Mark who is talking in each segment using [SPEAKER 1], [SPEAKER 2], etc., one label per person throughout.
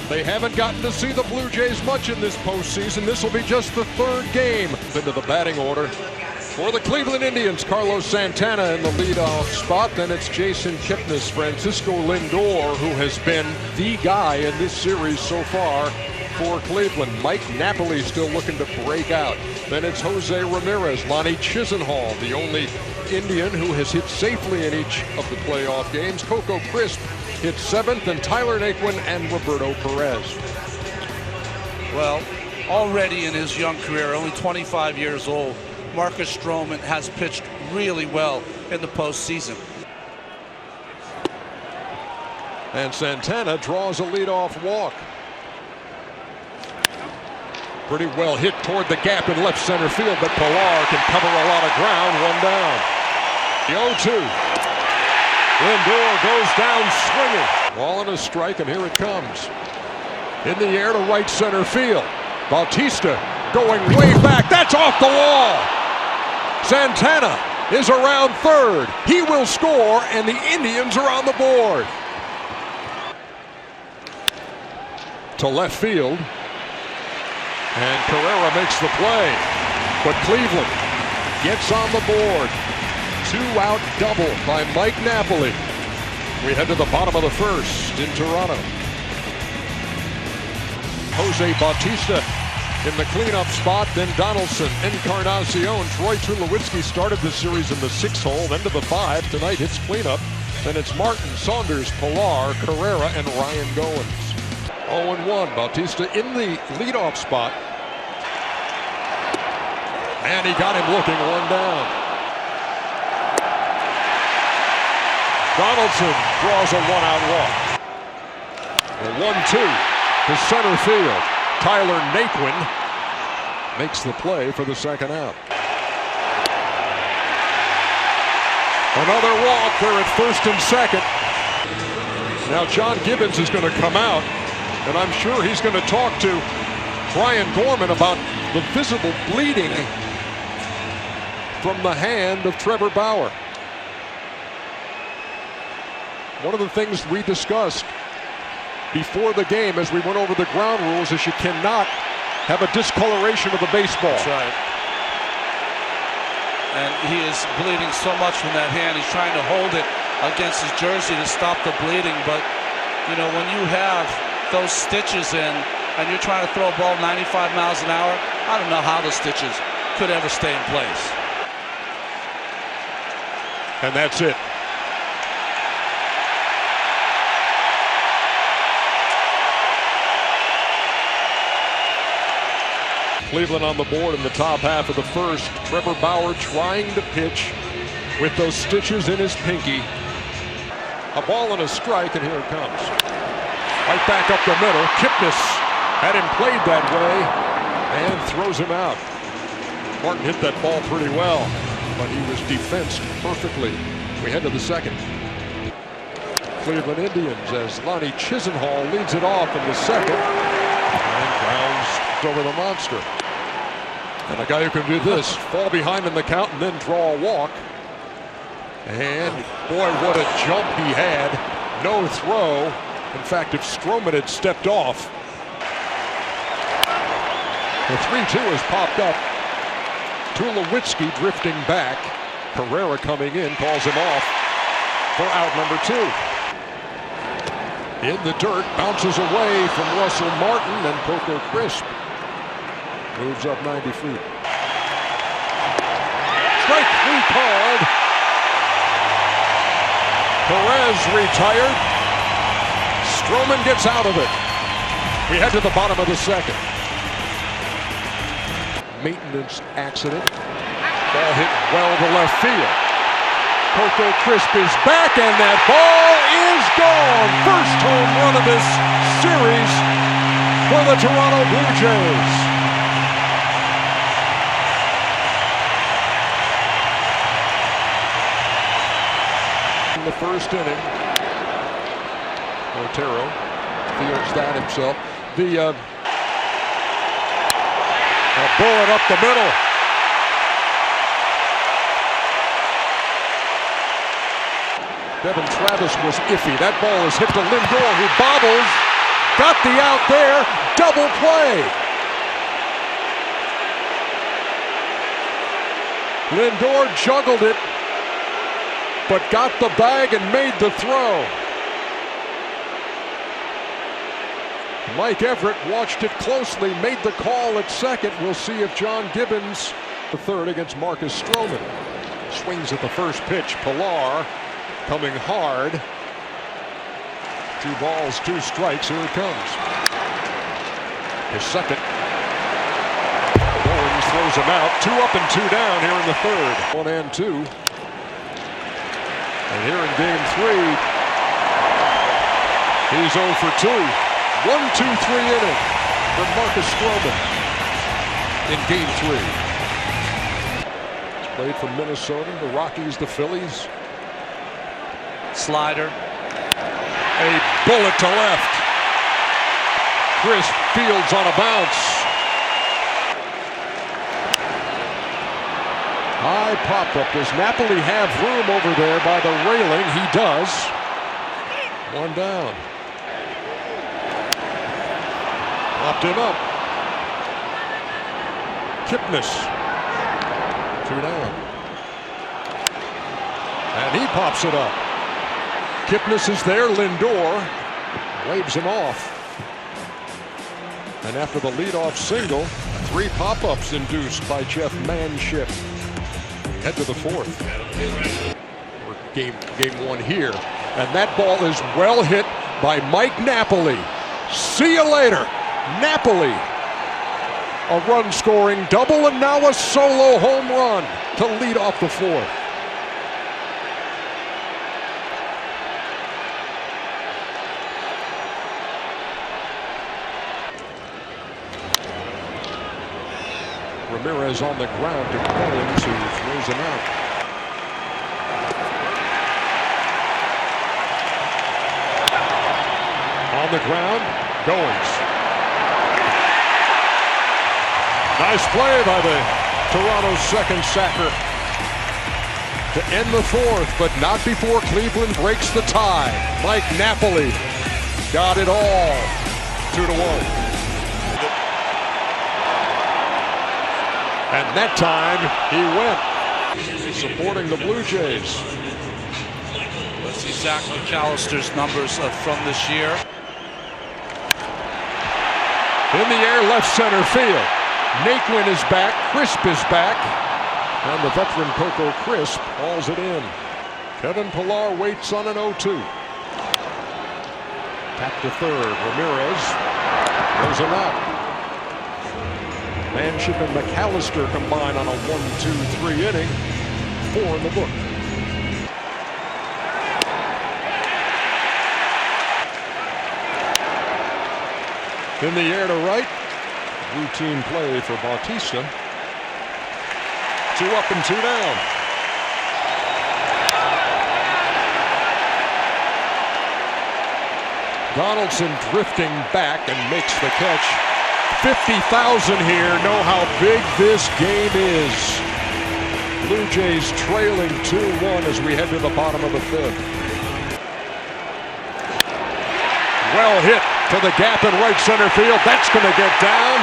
[SPEAKER 1] They haven't gotten to see the Blue Jays much in this postseason. This will be just the third game into the batting order. For the Cleveland Indians, Carlos Santana in the leadoff spot. Then it's Jason Kipnis, Francisco Lindor, who has been the guy in this series so far for Cleveland. Mike Napoli still looking to break out. Then it's Jose Ramirez, Lonnie Chisenhall, the only Indian who has hit safely in each of the playoff games. Coco Crisp hit seventh, and Tyler Naquin and Roberto Perez.
[SPEAKER 2] Well, already in his young career, only 25 years old, Marcus Stroman has pitched really well in the postseason.
[SPEAKER 1] And Santana draws a leadoff walk. Pretty well hit toward the gap in left center field, but Bauer can cover a lot of ground. One down. The 0-2. Lindor goes down swinging. Ball and a strike, and here it comes. In the air to right center field. Bautista going way back. That's off the wall. Santana is around third. He will score, and the Indians are on the board. To left field. And Carrera makes the play. But Cleveland gets on the board. Two-out double by Mike Napoli. We head to the bottom of the first in Toronto. Jose Bautista in the cleanup spot, then Donaldson, Encarnacion. Troy Tulowitzki started this series in the 6 hole, then to the 5. Tonight it's cleanup. Then it's Martin, Saunders, Pilar, Carrera, and Ryan Goins. 0-1. Bautista in the leadoff spot. And he got him looking. One down. Donaldson draws a one-out walk. The 1-2 to center field. Tyler Naquin makes the play for the second out. Another walk there at first and second. Now John Gibbons is going to come out, and I'm sure he's going to talk to Brian Gorman about the visible bleeding from the hand of Trevor Bauer. One of the things we discussed before the game as we went over the ground rules is you cannot have a discoloration of the baseball.
[SPEAKER 2] That's right. And he is bleeding so much from that hand. He's trying to hold it against his jersey to stop the bleeding. But, you know, when you have those stitches in and you're trying to throw a ball 95 miles an hour, I don't know how the stitches could ever stay in place.
[SPEAKER 1] And that's it. Cleveland on the board in the top half of the first. Trevor Bauer trying to pitch with those stitches in his pinky. A ball and a strike, and here it comes. Right back up the middle. Kipnis had him played that way and throws him out. Martin hit that ball pretty well, but he was defensed perfectly. We head to the second. Cleveland Indians as Lonnie Chisenhall leads it off in the second and grounds over the monster. And a guy who can do this, fall behind in the count and then draw a walk. And boy, what a jump he had. No throw. In fact, if Stroman had stepped off. The 3-2 has popped up. Tulowitzki drifting back. Carrera coming in, calls him off for out number 2. In the dirt, bounces away from Russell Martin, and Coco Crisp moves up 90 feet. Strike 3 called. Perez retired. Stroman gets out of it. We head to the bottom of the second. Maintenance accident. Ball hit well to left field. Coco Crisp is back, and that ball is gone. First home run of this series for the Toronto Blue Jays. In the first inning, Otero fields that himself. A bullet up the middle. Devin Travis was iffy. That ball is hit to Lindor, who bobbles got the out there, double play. Lindor juggled it, but got the bag and made the throw. Mike Everett watched it closely, made the call at second. We'll see if John Gibbons, the third against Marcus Stroman. Swings at the first pitch. Pilar coming hard. 2 balls, 2 strikes. Here it comes. His second. Owens throws him out. 2 up and 2 down here in the third. 1 and 2. And here in game 3, he's 0 for 2. 1-2-3 inning for Marcus Stroman in game 3. He's played for Minnesota, the Rockies, the Phillies.
[SPEAKER 2] Slider.
[SPEAKER 1] A bullet to left. Chris Fields on a bounce. High pop-up. Does Napoli have room over there by the railing? He does. 1 down. Popped him up. Kipnis. 2 down. And he pops it up. Kipnis is there. Lindor waves him off. And after the leadoff single, 3 pop-ups induced by Jeff Manship. Head to the 4th. Game 1 here. And that ball is well hit by Mike Napoli. See you later. Napoli, a run-scoring double and now a solo home run to lead off the 4th. Ramirez on the ground to Owens, who throws him out. On the ground, Goins. Nice play by the Toronto second sacker to end the 4th, but not before Cleveland breaks the tie. Mike Napoli got it all. 2-1. And that time he went. Supporting the Blue Jays.
[SPEAKER 2] Let's see Zach McAllister's numbers from this year.
[SPEAKER 1] In the air, left center field. Naquin is back, Crisp is back, and the veteran Coco Crisp hauls it in. Kevin Pilar waits on an 0-2. Tap to third, Ramirez throws him out. Manship and McAllister combine on a 1-2-3 inning. 4 in the book. In the air to right. Routine play for Bautista. 2 up and 2 down. Donaldson drifting back and makes the catch. 50,000 here know how big this game is. Blue Jays trailing 2-1 as we head to the bottom of the 5th. Well hit to the gap in right center field. That's going to get down.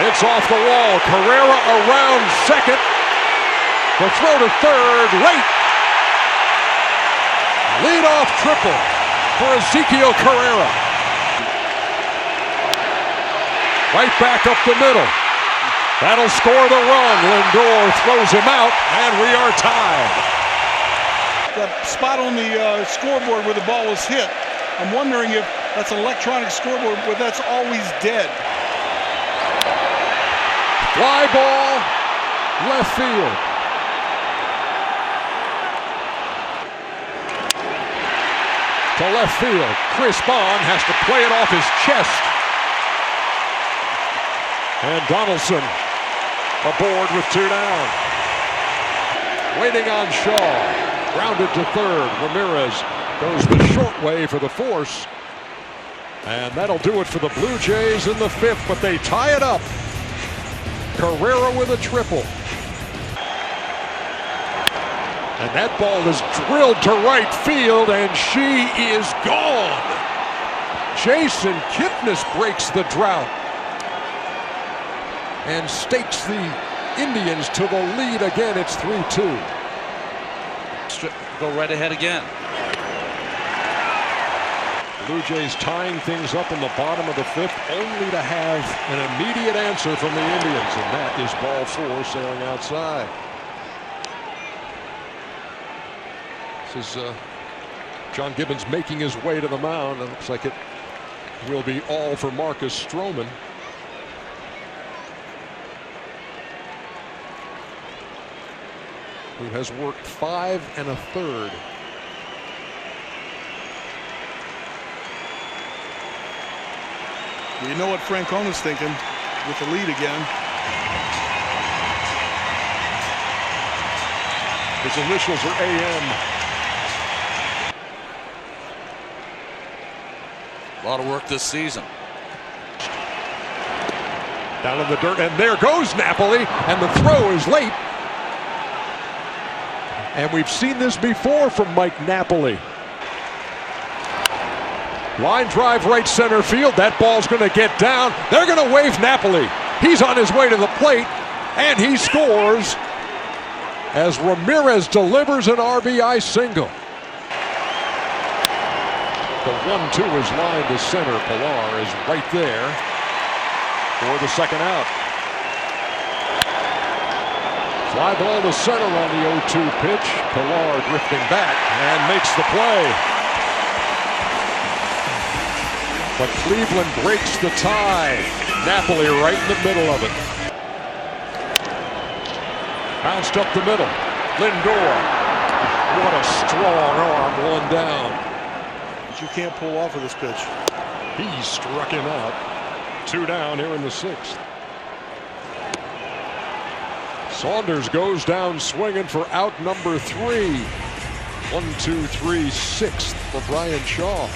[SPEAKER 1] It's off the wall. Carrera around second. The throw to third. Late. Leadoff triple for Ezekiel Carrera. Right back up the middle. That'll score the run. Lindor throws him out, and we are tied.
[SPEAKER 3] The spot on the scoreboard where the ball was hit, I'm wondering if that's an electronic scoreboard, but that's always dead.
[SPEAKER 1] Fly ball, left field. To left field. Chris Bond has to play it off his chest. And Donaldson aboard with 2 down. Waiting on Shaw. Grounded to third. Ramirez goes the short way for the force. And that'll do it for the Blue Jays in the 5th, but they tie it up. Carrera with a triple. And that ball is drilled to right field, and she is gone. Jason Kipnis breaks the drought and stakes the Indians to the lead again. It's 3-2.
[SPEAKER 2] Go right ahead again.
[SPEAKER 1] Blue Jays tying things up in the bottom of the fifth, only to have an immediate answer from the Indians, and that is ball 4 sailing outside. This is John Gibbons making his way to the mound. It looks like it will be all for Marcus Stroman. Who has worked 5 1/3.
[SPEAKER 3] You know what Francona's thinking with the lead again.
[SPEAKER 1] His initials are AM.
[SPEAKER 2] A lot of work this season.
[SPEAKER 1] Down in the dirt, and there goes Napoli, and the throw is late. And we've seen this before from Mike Napoli. Line drive right center field. That ball's going to get down. They're going to wave Napoli. He's on his way to the plate, and he scores as Ramirez delivers an RBI single. The 1-2 is lined to center. Pilar is right there for the second out. Fly ball to center on the 0-2 pitch. Pilar drifting back and makes the play. But Cleveland breaks the tie. Napoli right in the middle of it. Bounced up the middle. Lindor. What a strong arm. 1 down.
[SPEAKER 3] But you can't pull off of this pitch.
[SPEAKER 1] He struck him out. 2 down here in the 6th. Saunders goes down swinging for out number 3. 1, 2, 3, 6th for Brian Shaw.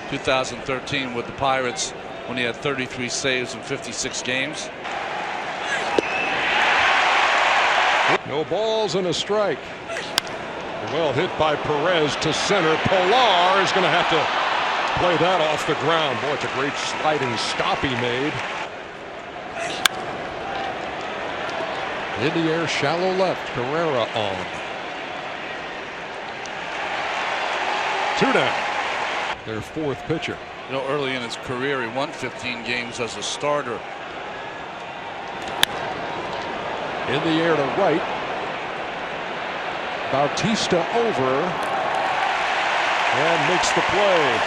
[SPEAKER 2] 2013 with the Pirates when he had 33 saves in 56 games.
[SPEAKER 1] No balls and a strike. Well hit by Perez to center. Pilar is going to have to play that off the ground. Boy, it's a great sliding stop he made. In the air, shallow left. Carrera on. 2 down. Their 4th pitcher.
[SPEAKER 2] You know, early in his career, he won 15 games as a starter.
[SPEAKER 1] In the air to right. Bautista over. And makes the play.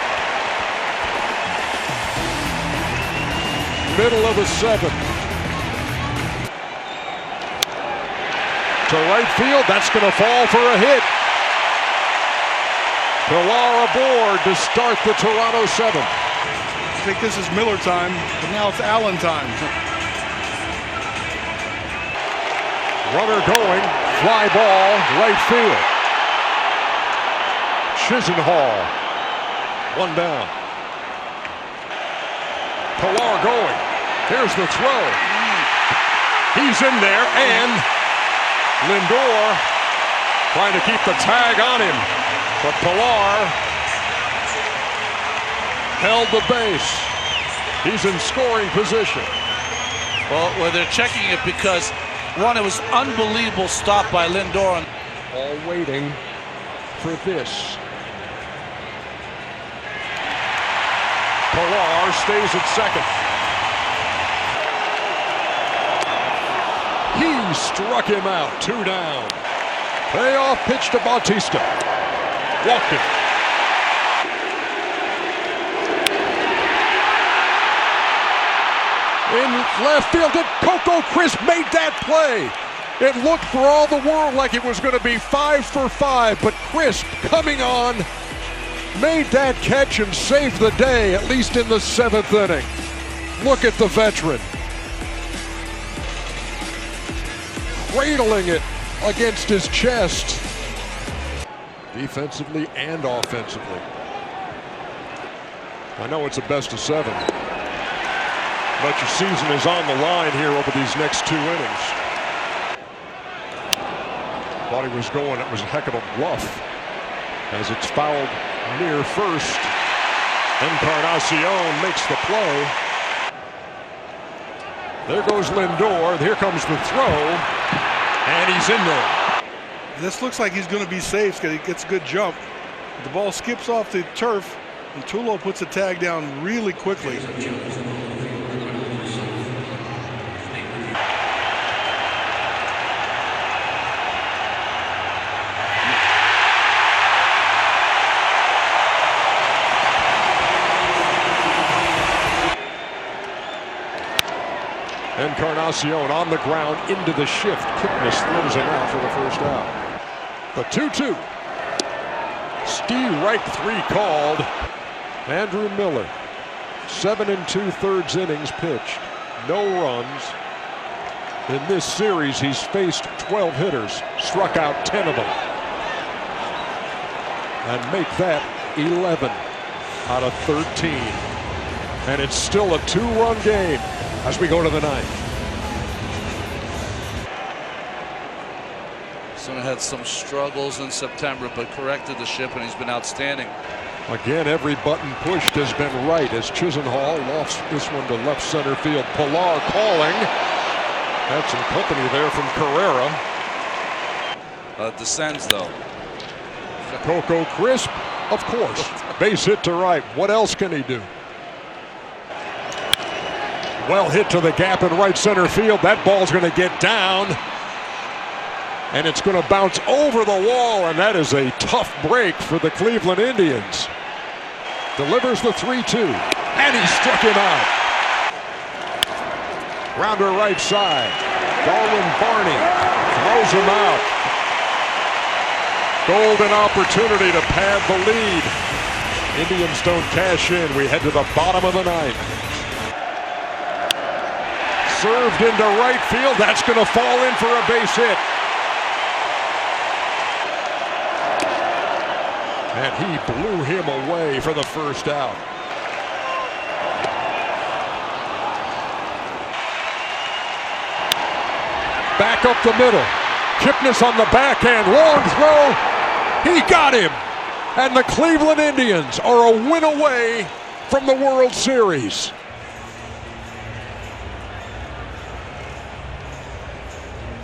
[SPEAKER 1] Middle of the 7th. To right field. That's going to fall for a hit. Pilar aboard to start the Toronto 7th.
[SPEAKER 3] I think this is Miller time, but now it's Allen time.
[SPEAKER 1] Runner going, fly ball, right field. Chisenhall, 1 down. Pilar going. Here's the throw. He's in there, and Lindor trying to keep the tag on him. But Pilar held the base. He's in scoring position.
[SPEAKER 2] Well, they're checking it because, one, it was unbelievable stop by Lindor.
[SPEAKER 1] All waiting for this. Pilar stays at second. He struck him out. 2 down. Payoff pitch to Bautista. Walked it. In left field, and Coco Crisp made that play. It looked for all the world like it was going to be 5 for 5, but Crisp coming on made that catch and saved the day, at least in the 7th inning. Look at the veteran. Cradling it against his chest. Defensively and offensively. I know it's a best of 7, but your season is on the line here over these next 2 innings. Thought he was going, it was a heck of a bluff as it's fouled near first. Encarnacion makes the play. There goes Lindor. Here comes the throw. And he's in there.
[SPEAKER 3] This looks like he's going to be safe because he gets a good jump. The ball skips off the turf, and Tulo puts the tag down really quickly.
[SPEAKER 1] Encarnacion on the ground into the shift. Kipnis throws him out for the first out. The 2-2. Steve Reich 3 called. Andrew Miller, 7 2/3 innings pitched. No runs. In this series, he's faced 12 hitters, struck out 10 of them. And make that 11 out of 13. And it's still a 2-run game as we go to the ninth.
[SPEAKER 2] Son had some struggles in September, but corrected the ship, and he's been outstanding.
[SPEAKER 1] Again, every button pushed has been right as Chisenhall lofts this one to left center field. Pilar calling. Had some company there from Carrera.
[SPEAKER 2] Descends, though.
[SPEAKER 1] Coco Crisp, of course. Base hit to right. What else can he do? Well hit to the gap in right center field. That ball's going to get down. And it's going to bounce over the wall, and that is a tough break for the Cleveland Indians. Delivers the 3-2, and he struck him out. Rounder right side. Darwin Barney throws him out. Golden opportunity to pad the lead. Indians don't cash in. We head to the bottom of the ninth. Served into right field. That's going to fall in for a base hit. And he blew him away for the first out. Back up the middle. Kipnis on the backhand. Long throw. He got him. And the Cleveland Indians are a win away from the World Series.